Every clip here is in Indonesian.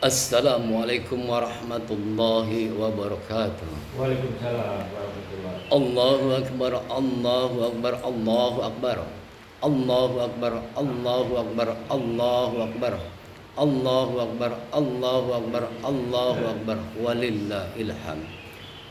Assalamualaikum warahmatullahi wabarakatuh. Waalaikumsalam warahmatullahi. Allahu akbar, Allahu akbar, Allahu akbar. Allahu akbar, Allahu akbar, Allahu akbar. Allahu akbar, Allahu akbar, Allahu akbar. Walillahil hamd.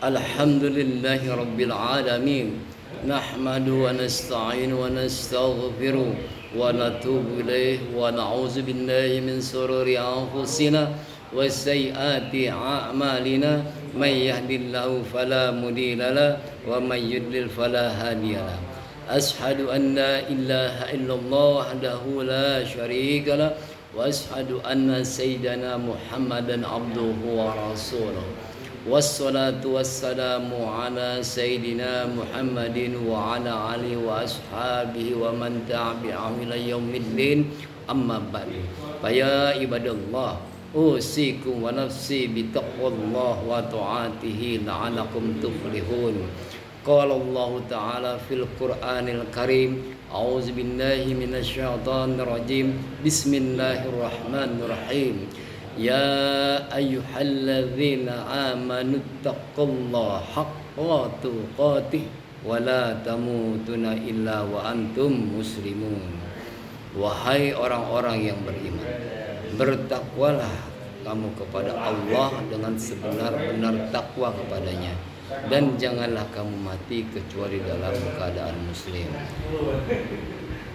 Alhamdulillahi rabbil alamin. Nahmadu wa nasta'inu wa nastaghfiru wa natubu ilayhi wa na'udzu billahi min sururi anfusina wa sayyiati a'malina may yahdihillahu fala mudilla lahu wa may yudlil fala hadiya lahu. Ashhadu an la ilaha illallah wahdahu la syarika lahu wa ashhadu anna sayyidana Muhammadan abduhu wa rasuluhu. Wassalatu wassalamu ala sayyidina Muhammadin wa ala alihi wa ashabihi wa man tabi'ahum ila yaumiddin. Amma ba'du. Fa ibadallah, usikum wa nafsi bi taqwallah wa ta'atihi la'alakum tuflihun. Qala Allah Ta'ala fil Qur'anil Karim, a'udzu billahi minasyaitonir rajim. Bismillahirrahmanirrahim. Ya ayyuhalladzina amanu taqullaha haqqa tuqatih wa la tamutunna illa wa antum muslimun. Wahai orang-orang yang beriman, bertakwalah kamu kepada Allah dengan sebenar-benar takwa kepadanya, dan janganlah kamu mati kecuali dalam keadaan muslim.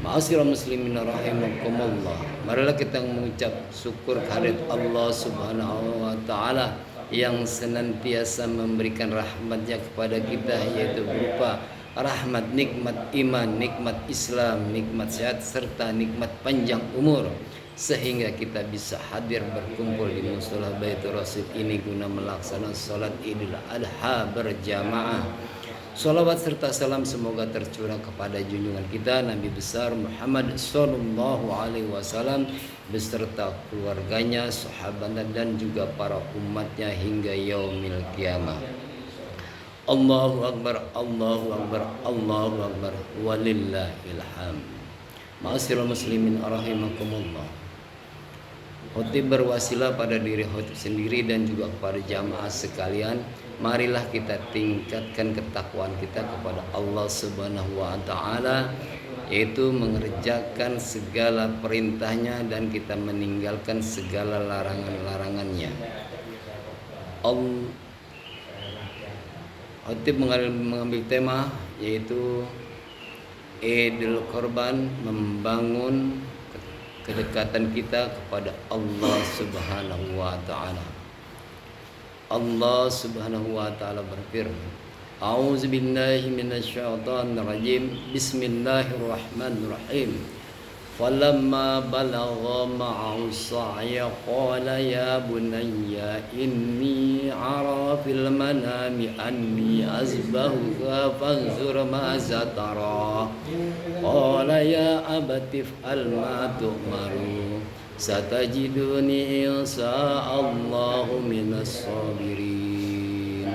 Ma'asyiral muslimin rahimakumullah. Marilah kita mengucap syukur kehadirat Allah Subhanahu wa taala yang senantiasa memberikan rahmatnya kepada kita, yaitu berupa rahmat nikmat iman, nikmat Islam, nikmat sehat serta nikmat panjang umur, sehingga kita bisa hadir berkumpul di mushola Baitur Rasul ini guna melaksanakan salat Idul Adha berjamaah. Salawat serta salam semoga tercurah kepada junjungan kita Nabi besar Muhammad sallallahu alaihi wasallam beserta keluarganya, sahabatnya dan juga para umatnya hingga yaumil kiamah. Allahu akbar, Allahu akbar, Allahu akbar, walillahil hamd. Ma'asyiral muslimin rahimakumullah. Khotib berwasilah pada diri khotib sendiri dan juga kepada jamaah sekalian. Marilah kita tingkatkan ketakwaan kita kepada Allah Subhanahu wa taala, yaitu mengerjakan segala perintahnya dan kita meninggalkan segala larangan-larangannya. Khotib mengambil tema yaitu Idul Korban, membangun kedekatan kita kepada Allah Subhanahu wa taala. Allah Subhanahu wa taala berfirman, A'udzu billahi minasyaitonir rajim. Bismillahirrahmanirrahim. Falamma balagha ma'ahu sa'ya qala ya bunayya inni ara fil manami anni azbahuka fanzur maza tara. Qala ya abati fa'al ma tu'maru satajiduni insya'allahu minas sabirin.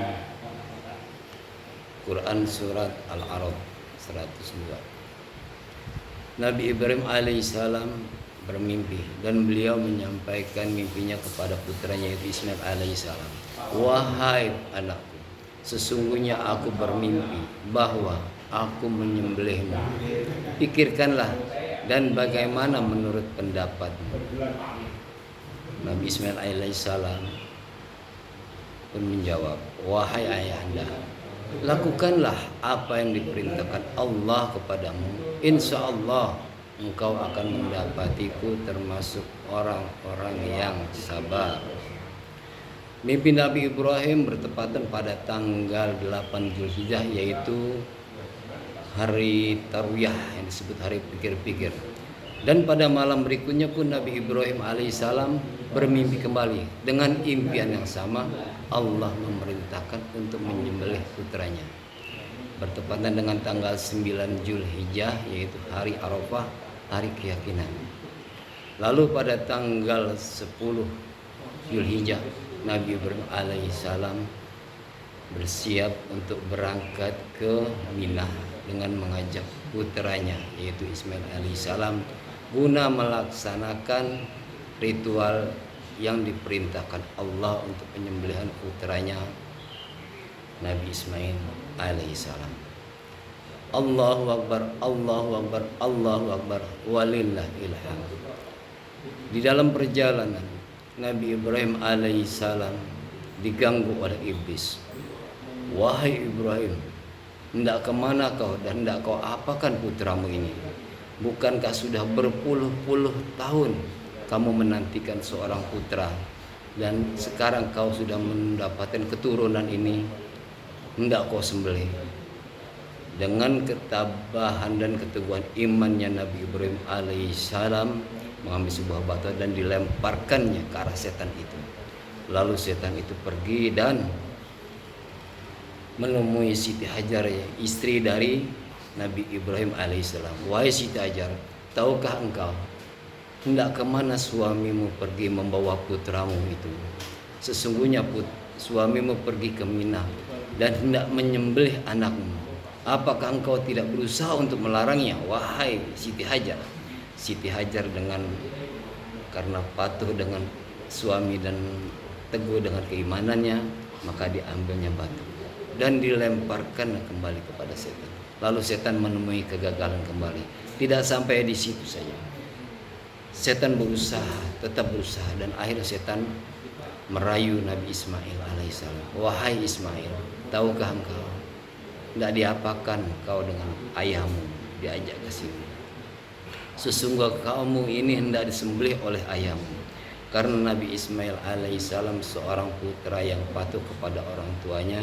Quran surat Al-A'raf 102. Nabi Ibrahim alaihissalam bermimpi dan beliau menyampaikan mimpinya kepada putranya yaitu Ismail alaihissalam. Wahai anakku, sesungguhnya aku bermimpi bahwa aku menyembelihmu. Pikirkanlah dan bagaimana menurut pendapatmu. Nabi Ismail alaihissalam pun menjawab, wahai ayahanda, lakukanlah apa yang diperintahkan Allah kepadamu. Insya Allah engkau akan mendapatiku termasuk orang-orang yang sabar. Mimpi Nabi Ibrahim bertepatan pada tanggal 8 Zulhijjah, yaitu hari Tarwiyah yang disebut hari pikir-pikir. Dan pada malam berikutnya pun Nabi Ibrahim alaihissalam bermimpi kembali dengan impian yang sama. Allah memerintahkan untuk menyembelih putranya. Bertepatan dengan tanggal 9 Zulhijjah, yaitu hari Arafah, hari keyakinan. Lalu pada tanggal 10 Zulhijjah, Nabi Ibrahim alaihissalam bersiap untuk berangkat ke Mina dengan mengajak putranya yaitu Ismail alaihissalam guna melaksanakan ritual yang diperintahkan Allah untuk penyembelihan putranya Nabi Ismail alaihissalam. Allahu Akbar, Allahu Akbar, Allahu Akbar, walillahil hamd. Di dalam perjalanan Nabi Ibrahim alaihissalam diganggu oleh iblis. Wahai Ibrahim, hendak kemana kau dan hendak kau apakan putramu ini? Bukankah sudah berpuluh-puluh tahun kamu menantikan seorang putra, dan sekarang kau sudah mendapatkan keturunan ini, hendak kau sembelih? Dengan ketabahan dan keteguhan imannya, Nabi Ibrahim alaihissalam mengambil sebuah batu dan dilemparkannya ke arah setan itu. Lalu setan itu pergi dan menemui Siti Hajar, istri dari Nabi Ibrahim alaihissalam. Wahai Siti Hajar, tahukah engkau hendak kemana suamimu pergi membawa putramu itu? Sesungguhnya suamimu pergi ke Mina dan hendak menyembelih anakmu. Apakah engkau tidak berusaha untuk melarangnya, wahai Siti Hajar? Siti Hajar karena patuh dengan suami dan teguh dengan keimanannya, maka diambilnya batu dan dilemparkan kembali kepada setan. Lalu setan menemui kegagalan kembali. Tidak sampai di situ saja. Setan tetap berusaha, dan akhirnya setan merayu Nabi Ismail alaihissalam. Wahai Ismail, tahukah engkau tidak diapakan kau dengan ayahmu diajak ke sini? Sesungguhnya kamu ini hendak disembelih oleh ayahmu. Karena Nabi Ismail alaihissalam seorang putra yang patuh kepada orang tuanya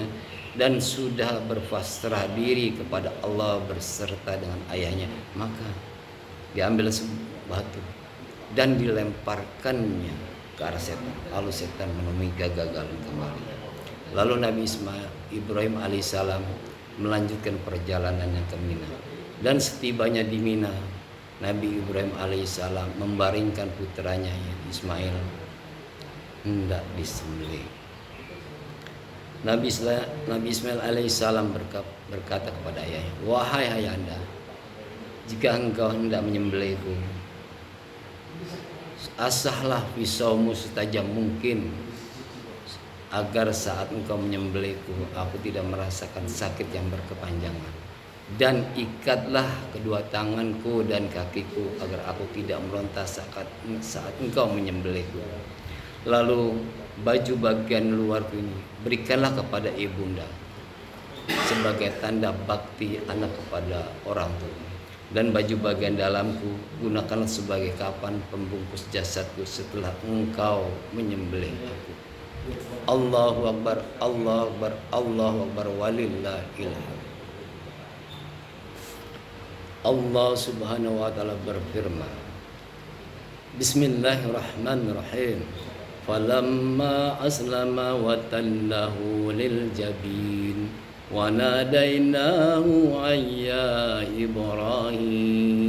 dan sudah berpasrah diri kepada Allah berserta dengan ayahnya, maka diambil batu dan dilemparkannya ke arah setan. Lalu setan menemui kegagalan kembali. Lalu Nabi Ibrahim alaihissalam melanjutkan perjalanannya ke Mina, dan setibanya di Mina, Nabi Ibrahim alaihissalam membaringkan putranya Ismail hendak disembelih. Nabi Ismail alaihissalam berkata kepada ayahnya, wahai ayahanda, jika engkau hendak menyembelihku, asahlah pisaumu setajam mungkin, agar saat engkau menyembelihku aku tidak merasakan sakit yang berkepanjangan. Dan ikatlah kedua tanganku dan kakiku agar aku tidak meronta saat engkau menyembelihku. Lalu baju bagian luarku ini berikanlah kepada ibunda sebagai tanda bakti anak kepada orang tua, dan baju bagian dalamku gunakanlah sebagai kapan pembungkus jasadku setelah engkau menyembelih aku. Allahu Akbar, Allahu Akbar, Allahu Akbar, walillahil hamd. Allah Subhanahu wa taala berfirman, Bismillahirrahmanirrahim. Falamma aslama wa tallahu lil jabin wa nadainahu ayya Ibrahim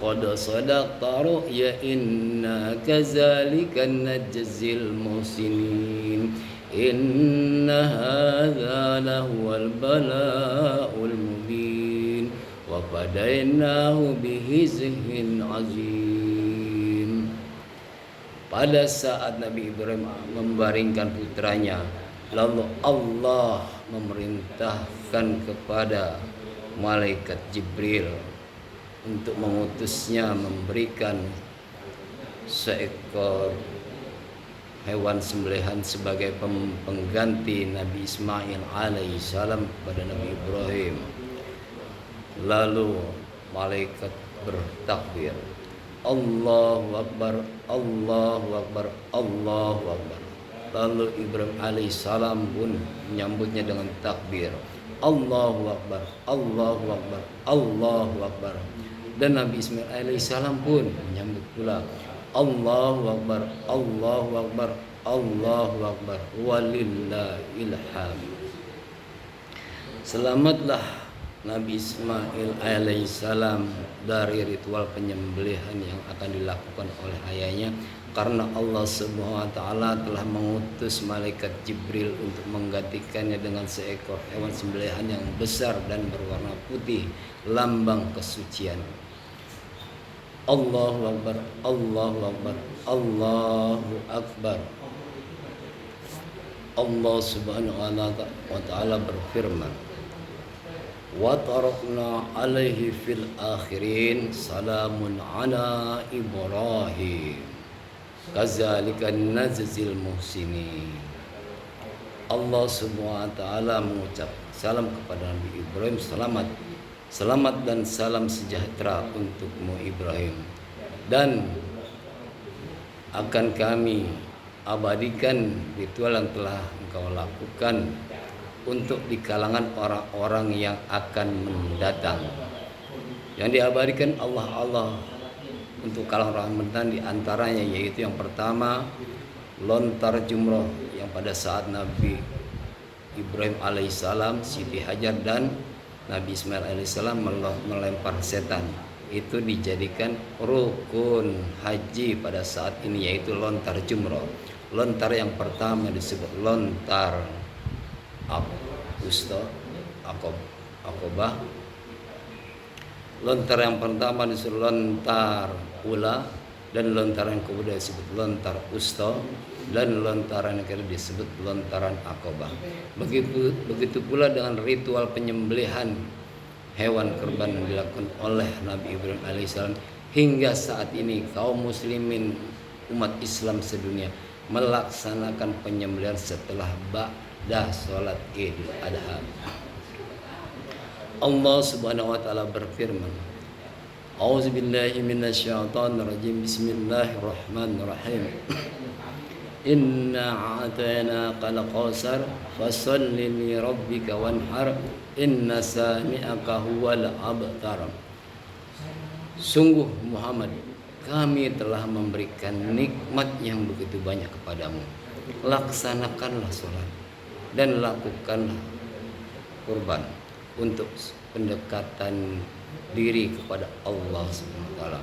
qad sadaqta ru'ya inna kazalika najzil muhsinin inna hadza lahuwal bala'ul mubin wa fadainahu bihizhin azim. Pada saat Nabi Ibrahim membaringkan putranya, lalu Allah memerintahkan kepada malaikat Jibril untuk mengutusnya memberikan seekor hewan sembelihan sebagai pengganti Nabi Ismail alaihissalam kepada Nabi Ibrahim. Lalu malaikat bertakbir, Allahu Akbar, Allahu Akbar, Allahu Akbar. Lalu Ibrahim alaihissalam pun menyambutnya dengan takbir, Allahu Akbar, Allahu Akbar, Allahu Akbar. Dan Nabi Ismail alaihissalam pun menyambut pula, Allahu Akbar, Allahu Akbar, Allahu Akbar, walillahil hamd. Selamatlah Nabi Ismail alaihissalam dari ritual penyembelihan yang akan dilakukan oleh ayahnya, karena Allah Subhanahu wa taala telah mengutus malaikat Jibril untuk menggantikannya dengan seekor hewan sembelihan yang besar dan berwarna putih, lambang kesucian. Allahu Akbar, Allahu Akbar, Allahu Akbar. Allah Subhanahu wa Ta'ala berfirman, wa tarakna alaihi fil akhirin salamun ala Ibrahim kadzalika najzil muhsinin. Allah Subhanahu wa Ta'ala mengucap salam kepada Nabi Ibrahim, selamat dan salam sejahtera untukmu Ibrahim, dan akan kami abadikan ritual yang telah engkau lakukan untuk di kalangan orang-orang yang akan mendatang. Yang diabadikan Allah untuk kalangan orang mendatang, di antaranya yaitu yang pertama lontar jumroh yang pada saat Nabi Ibrahim alaihissalam, Siti Hajar dan Nabi Ismail alaihissalam melempar setan, itu dijadikan rukun haji pada saat ini, yaitu lontar jumroh. Lontar yang pertama disebut lontar Aqobah. Lontar yang pertama disebut lontar ula, dan lontaran yang kedua disebut lontar usta, dan lontaran yang kedua disebut lontaran Aqobah. Begitu pula dengan ritual penyembelihan hewan kurban yang dilakukan oleh Nabi Ibrahim alaihissalam. Hingga saat ini kaum muslimin umat Islam sedunia melaksanakan penyembelihan setelah ba'da sholat Idul Adha. Allah Subhanahu wa Ta'ala berfirman, A'udzubillahi minasyaitonirrajim, Bismillahirrahmanirrahim. Inna a'tainakal kautsar fasholli li rabbika wanhar inna sami'aka huwal abtar. Sungguh Muhammad, kami telah memberikan nikmat yang begitu banyak kepadamu. Laksanakanlah sholat dan lakukanlah kurban untuk pendekatan diri kepada Allah Subhanahu wa Ta'ala.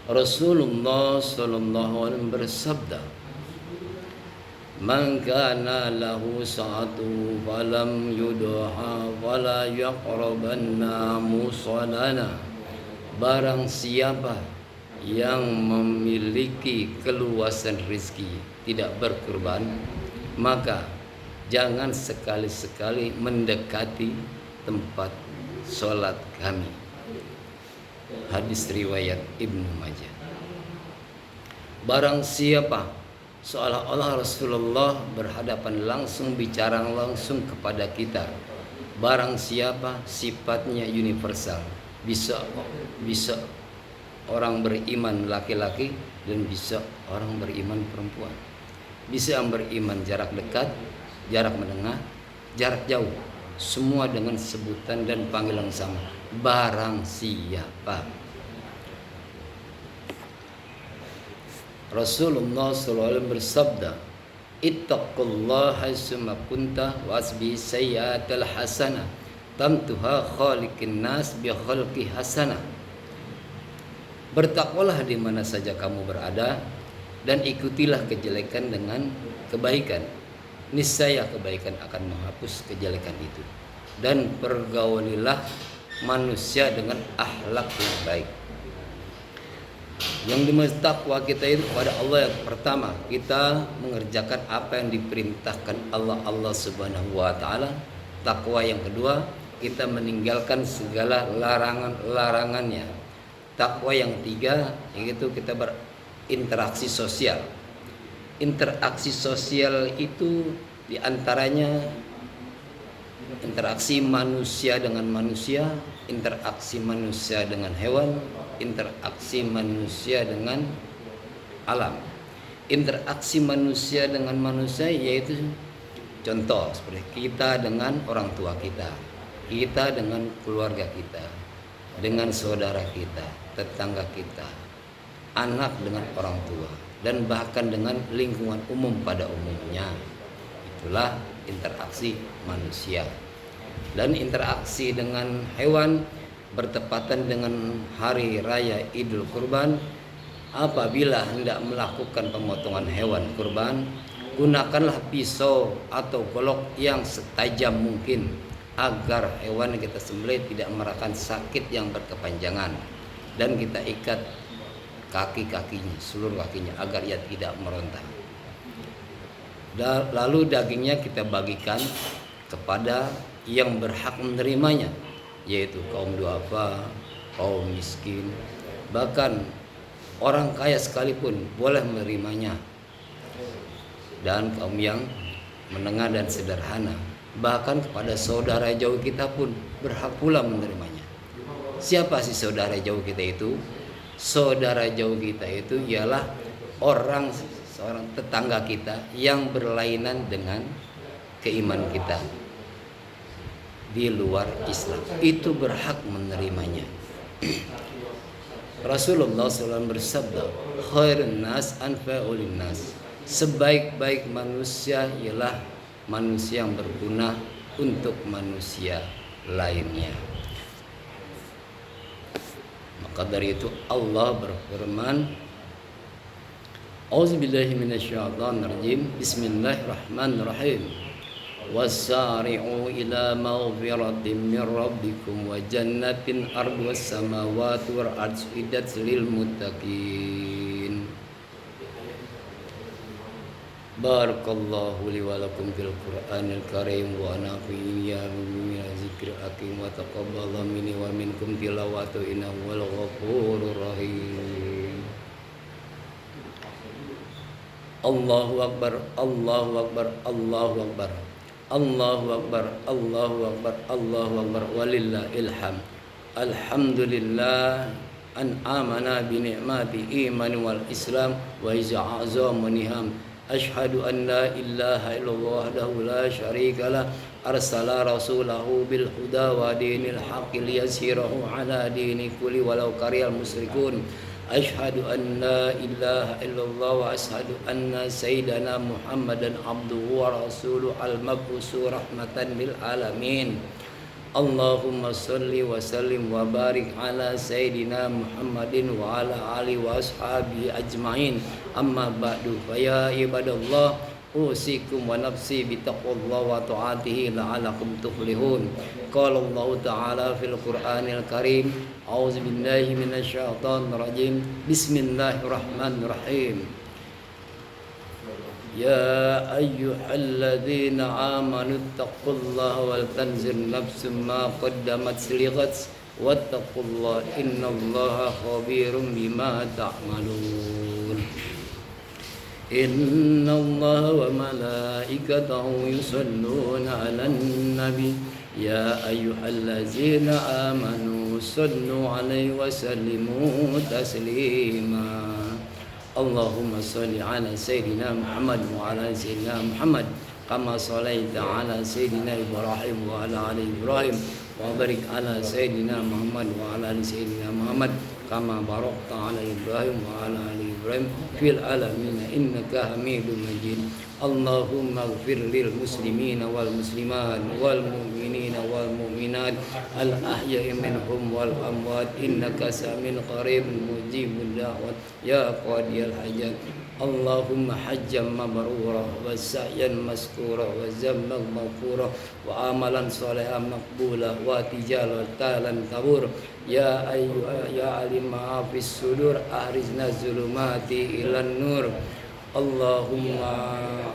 Rasulullah sallallahu alaihi wasallam bersabda, man kana lahu sa'atu falam yudha fala yaqrabanna musallana. Barang siapa yang memiliki keluasan rezeki tidak berkurban, maka jangan sekali-sekali mendekati tempat sholat kami. Hadis riwayat Ibnu Majah. Barang siapa, seolah-olah Rasulullah berhadapan langsung, bicara langsung kepada kita. Barang siapa sifatnya universal, bisa orang beriman laki-laki dan bisa orang beriman perempuan. Bisa yang beriman jarak dekat, jarak menengah, jarak jauh, semua dengan sebutan dan panggilan sama. Barang siapa. Rasulullah SAW bersabda, Ittaqullaha haitsuma kunta wasbi sayyi'atal hasanah tamtuha khaliqin nas bi khalqi hasanah. Bertakwalah di mana saja kamu berada dan ikutilah kejelekan dengan kebaikan. Niscaya kebaikan akan menghapus kejelekan itu. Dan pergaulilah manusia dengan akhlak yang baik. Yang dimaksud takwa kita itu kepada Allah, yang pertama kita mengerjakan apa yang diperintahkan Allah Subhanahu wa Ta'ala. Takwa yang kedua kita meninggalkan segala larangannya. Takwa yang tiga yaitu kita berinteraksi sosial. Interaksi sosial itu diantaranya interaksi manusia dengan manusia, interaksi manusia dengan hewan, interaksi manusia dengan alam. Interaksi manusia dengan manusia yaitu contoh seperti kita dengan orang tua kita, kita dengan keluarga kita, dengan saudara kita, tetangga kita, anak dengan orang tua, dan bahkan dengan lingkungan umum pada umumnya. Itulah interaksi manusia. Dan interaksi dengan hewan bertepatan dengan hari raya Idul Kurban. Apabila hendak melakukan pemotongan hewan kurban, gunakanlah pisau atau golok yang setajam mungkin agar hewan yang kita sembelih tidak merasakan sakit yang berkepanjangan, dan kita ikat kaki-kakinya, seluruh kakinya agar ia tidak meronta. Lalu dagingnya kita bagikan kepada yang berhak menerimanya, yaitu kaum duafa, kaum miskin, bahkan orang kaya sekalipun boleh menerimanya, dan kaum yang menengah dan sederhana, bahkan kepada saudara jauh kita pun berhak pula menerimanya. Siapa sih saudara jauh kita itu? Saudara jauh kita itu ialah seorang tetangga kita yang berlainan dengan keimanan kita di luar Islam, itu berhak menerimanya. Rasulullah SAW bersabda, khairun nas anfa'ul nas, sebaik-baik manusia ialah manusia yang berguna untuk manusia lainnya. Maka dari itu Allah berfirman, Auzubillahi minasyaitonirrajim, Bismillahirrahmanirrahim, wasari'u ila maghfiratin min rabbikum wa jannatin arduhas samawati wal ardu iddat lil muttaqin. Barakallahu li wa lakum fil Qur'anil Karim wa nafa'ini ya min zikril hakim wa taqabbala minni wa minkum tilawatu innahu wal ghafurur rahim. Allahu akbar, Allahu akbar, Allahu akbar, Allahu akbar, Allahu akbar, Allahu akbar, walillahil hamd. Alhamdulillah an amana bi ni'mati iman wal islam wa iza'azam wa niham. Ashhadu an la ilaha illallah wahdahu la syarika lah, arsala rasulahu bil huda wa dinil haqqi liyazhirahu ala dini kulli walau karihal musyrikun. Ashhadu an la ilaha illallah wa ashhadu anna sayyidana Muhammadan abduhu wa rasuluhu al-mab'usu rahmatan lil alamin. Allahumma salli wa sallim wa barik ala sayyidina Muhammadin wa ala alihi wa ashabihi ajma'in. Amma ba'du, fa ya ibadallah, usikum wa nafsi bi taqwallah wa ta'atihi la'alakum tuflihun. Qala Allah ta'ala fil Qur'anil Karim, a'udzu billahi minasyaitonir rajim, bismillahirrahmanirrahim. Ya ayyuhalladzina amanu taqullaha wal tanzir nafsum ma qaddamat lighad wattaqullaha innallaha khabirum bima ta'malun. Innallaha wa malaikatahu yusholluna 'alan nabi ya ayyuhalladzina amanu shallu 'alaihi wa sallimu taslima. Allahumma salli ala Sayyidina Muhammad wa ala Sayyidina Muhammad kama sallaita ala Sayyidina Ibrahim wa ala ali Ibrahim wa barik ala Sayyidina Muhammad wa ala ali Sayyidina Muhammad kama barakta ala Ibrahim wa ala ali Ibrahim fil alamin innaka Hamidum Majid. Allahumma ighfir lil muslimina wal muslimat wal mu'minina wal mu'minat al ahya'i minhum wal amwat innaka samiul qarib mujibud da'wat ya qadiyal hajat. Allahumma hajjan mabrura wa sa'yan maskura wa zamban maghfura wa amalan salihan maqbula wa tijalatan kabur ya alim ma fis sudur ahrizna zulumati ilan nur. Allahumma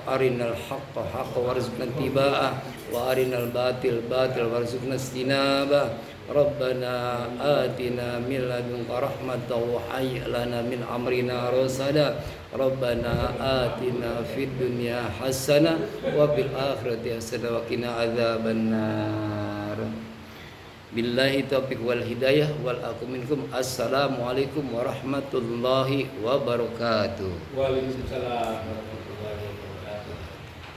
arinal haqqa haqqa warzuqna tiba'ah wa arinal batil batil warzuqna istinabah. Rabbana atina min ladunka rahmatan wa hayyi lana min amrina rasada. Rabbana atina fid dunya hasanah wa fil akhirati hasanah wa qina adzabannar. Billahi taufiq wal hidayah wal aqu minkum. Assalamualaikum warahmatullahi wabarakatuh. Waalaikumsalam warahmatullahi wabarakatuh.